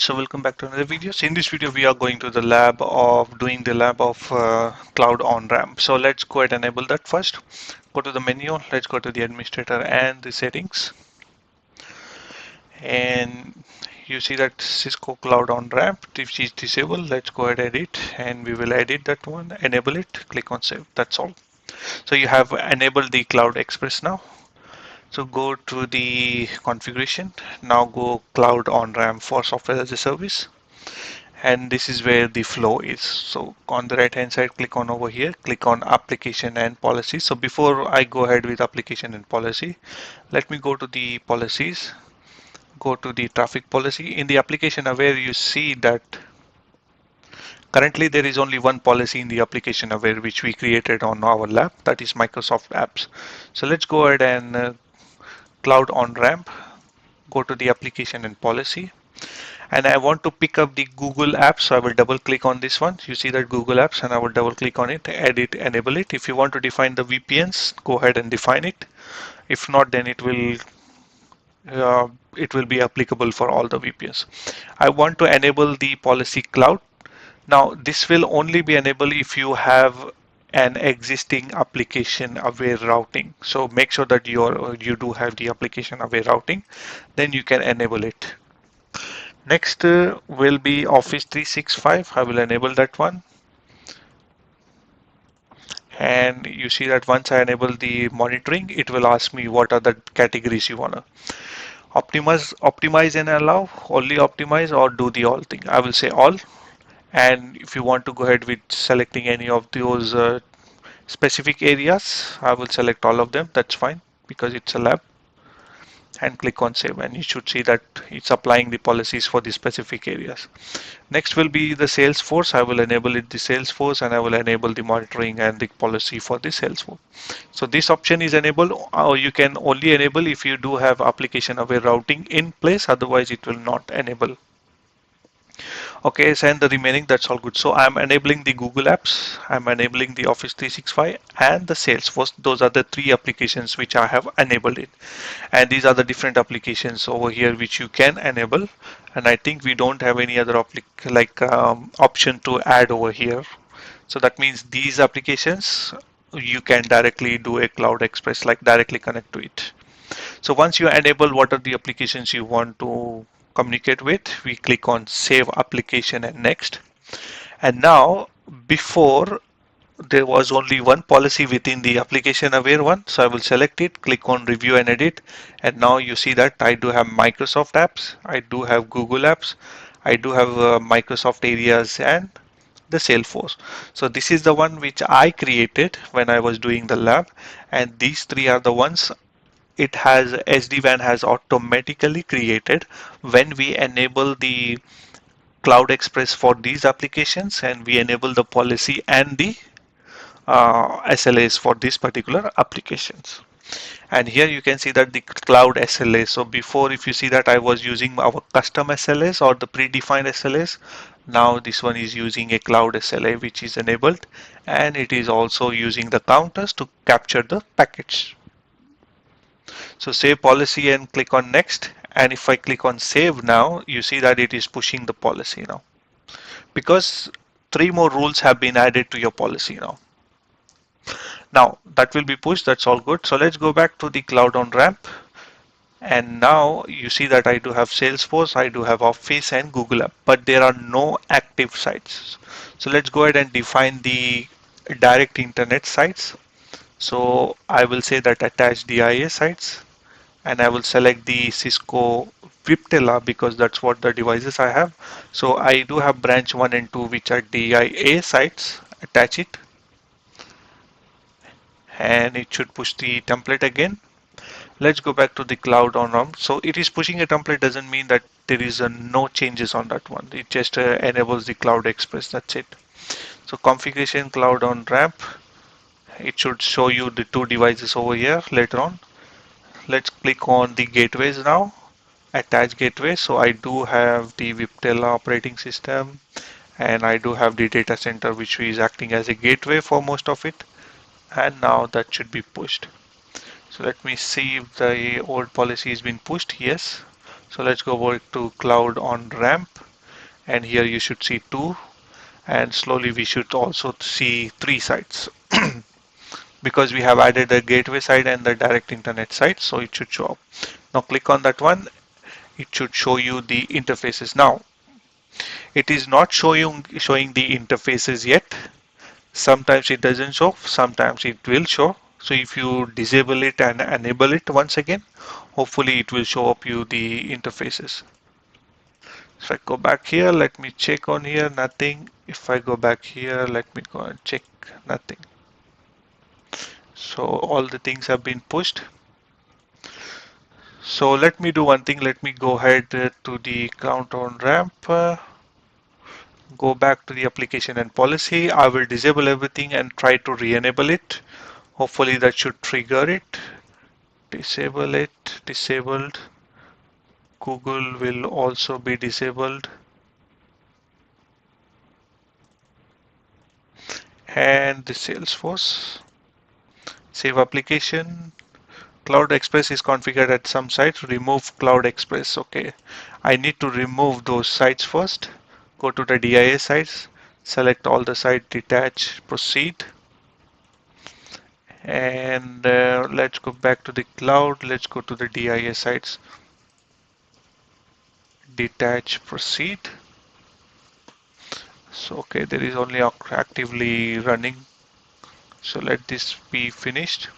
So welcome back to another video. So in this video we are going to the lab of doing the lab of cloud on-ramp. So let's go ahead and enable that first. Go to the menu, let's go to the administrator and the settings. And you see that Cisco Cloud on-ramp, which is disabled. Let's go ahead and edit, and we will edit that one, enable it, click on save. That's all. So you have enabled the Cloud Express now. So go to the configuration. Now go cloud on-ramp for software as a service. And this is where the flow is. So on the right hand side, click on over here, click on application and policy. So before I go ahead with application and policy, let me go to the policies, go to the traffic policy. In the application aware, you see that currently there is only one policy in the application aware which we created on our lab, that is Microsoft apps. So let's go ahead and cloud on ramp, go to the application and policy. And I want to pick up the Google apps, so I will double click on this one. You see that Google apps, and I will double click on it, edit, enable it. If you want to define the VPNs, go ahead and define it. If not, then it will be applicable for all the VPNs. I want to enable the policy cloud. Now this will only be enabled if you have an existing application aware routing. So make sure that you do have the application aware routing, then you can enable it. Next will be Office 365. I will enable that one. And you see that once I enable the monitoring, it will ask me what are the categories you wanna optimize and allow, only optimize or do the all thing. I will say all. And if you want to go ahead with selecting any of those specific areas, I will select all of them. That's fine because it's a lab. And click on save, and you should see that it's applying the policies for the specific areas. Next will be the Salesforce. I will enable it the Salesforce, and I will enable the monitoring and the policy for the Salesforce. So this option is enabled, or you can only enable if you do have application aware routing in place, otherwise it will not enable. Okay, so and the remaining, that's all good. So I'm enabling the Google Apps, I'm enabling the Office 365 and the Salesforce. Those are the three applications which I have enabled it. And these are the different applications over here which you can enable. And I think we don't have any other option to add over here. So that means these applications you can directly do a Cloud Express, like directly connect to it. So once you enable what are the applications you want to communicate with, we click on save application and next. And now before there was only one policy within the application aware one. So I will select it, click on review and edit. And now you see that I do have Microsoft apps, I do have Google apps, I do have Microsoft areas and the Salesforce. So this is the one which I created when I was doing the lab. And these three are the ones it has SD-wan has automatically created when we enable the Cloud Express for these applications, and we enable the policy and the SLAs for these particular applications. And here you can see that the cloud SLA. So before, if you see that I was using our custom SLAs or the predefined SLAs, now this one is using a cloud SLA which is enabled, and it is also using the counters to capture the packets. So save policy and click on next. And if I click on save now, you see that it is pushing the policy now, because three more rules have been added to your policy now. Now that will be pushed, that's all good. So let's go back to the cloud on ramp. And now you see that I do have Salesforce, I do have Office and Google App, but there are no active sites. So let's go ahead and define the direct internet sites. So I will say that attach DIA sites, and I will select the Cisco Viptela because that's what the devices I have. So I do have branch 1 and 2 which are DIA sites. Attach it, and it should push the template again. Let's go back to the cloud on ramp. So it is pushing a template doesn't mean that there is no changes on that one. It just enables the Cloud Express. That's it. So configuration cloud on ramp. It should show you the two devices over here later on. Let's click on the gateways now. Attach gateway. So I do have the Viptela operating system, and I do have the data center which is acting as a gateway for most of it. And now that should be pushed. So let me see if the old policy has been pushed. Yes. So let's go over to cloud on ramp. and here you should see two, and slowly we should also see three sites because we have added the gateway side and the direct internet side, so it should show up. Now click on that one. It should show you the interfaces. Now it is not showing the interfaces yet. Sometimes it doesn't show, sometimes it will show. So if you disable it and enable it once again, hopefully it will show up you the interfaces. So I go back here, let me check on here, nothing. If I go back here, let me go and check, nothing. So all the things have been pushed. So let me do one thing, let me go ahead to the count on ramp, go back to the application and policy. I will disable everything and try to re-enable it. Hopefully that should trigger it. Disable it, disabled. Google will also be disabled. And the Salesforce. Save application. Cloud Express is configured at some sites. Remove Cloud Express. Okay. I need to remove those sites first. Go to the DIA sites. Select all the site, detach, proceed. And let's go back to the cloud. Let's go to the DIA sites. Detach, proceed. So, okay, there is only actively running. So let this be finished.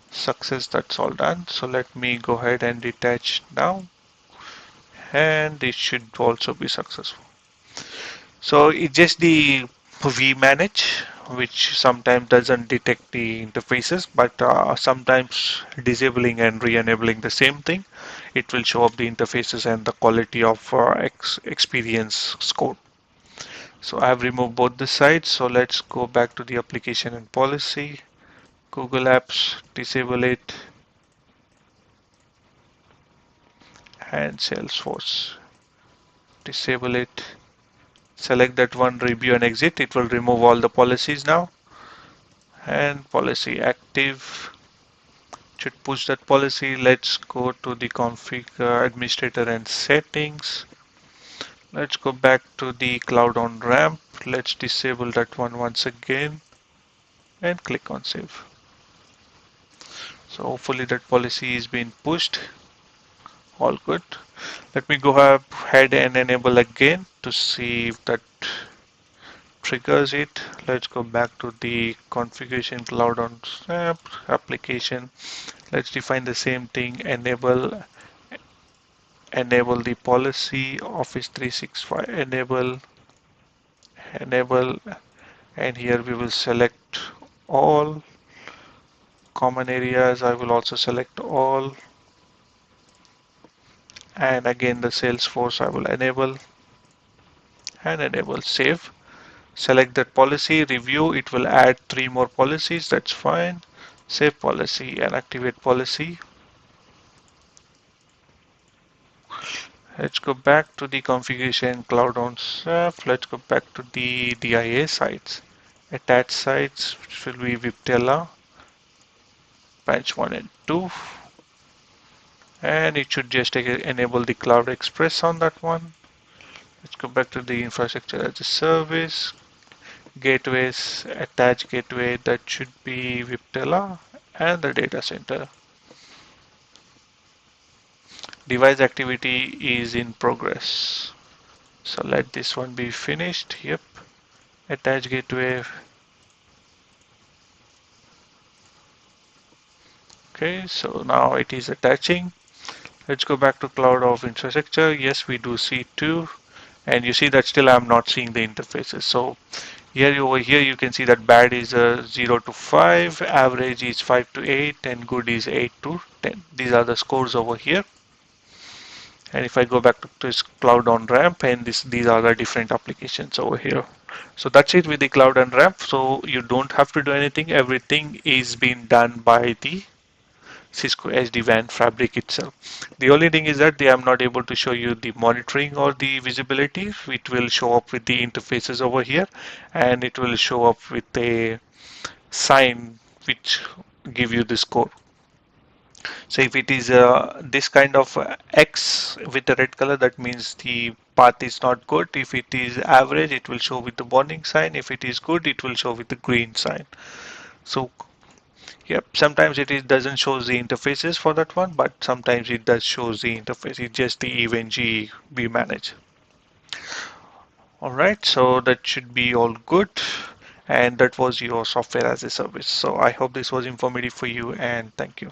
Success, that's all done. So let me go ahead and detach now. And it should also be successful. So it's just the vManage, which sometimes doesn't detect the interfaces, but sometimes disabling and re-enabling the same thing, it will show up the interfaces and the quality of experience score. So I have removed both the sides. So let's go back to the application and policy. Google Apps, disable it, and Salesforce, disable it. Select that one, review and exit. It will remove all the policies now. And policy active. Should push that policy. Let's go to the config administrator and settings. Let's go back to the cloud on ramp. Let's disable that one once again and click on save. So hopefully that policy is being pushed. All good. Let me go ahead and enable again to see if that triggers it. Let's go back to the configuration cloud on SAP application. Let's define the same thing. Enable the policy Office 365. Enable, and here we will select all common areas. I will also select all, and again the Salesforce I will enable and enable save. Select that policy, review, it will add three more policies, that's fine. Save policy and activate policy. Let's go back to the configuration cloud on SAP. Let's go back to the DIA sites. Attached sites, which will be Viptela, branch 1 and 2. And it should just enable the Cloud Express on that one. Let's go back to the infrastructure as a service. Gateways, attached gateway, that should be Viptela, and the data center. Device activity is in progress. So let this one be finished. Yep. Attach gateway. Okay, so now it is attaching. Let's go back to cloud of infrastructure. Yes, we do see two. And you see that still I'm not seeing the interfaces. So here over here you can see that bad is 0 to 5, average is 5 to 8, and good is 8 to 10. These are the scores over here. And if I go back to this cloud on ramp, and these are the different applications over here. So that's it with the cloud and ramp. So you don't have to do anything. Everything is being done by the Cisco SD-wan fabric itself. The only thing is that they are not able to show you the monitoring or the visibility. It will show up with the interfaces over here, and it will show up with a sign which give you the score. So if it is this kind of X with the red color, that means the path is not good. If it is average, it will show with the warning sign. If it is good, it will show with the green sign. So yep, sometimes it is doesn't show the interfaces for that one, but sometimes it does show the interface. It's just the event G we manage. All right, so that should be all good. And that was your software as a service. So I hope this was informative for you and thank you.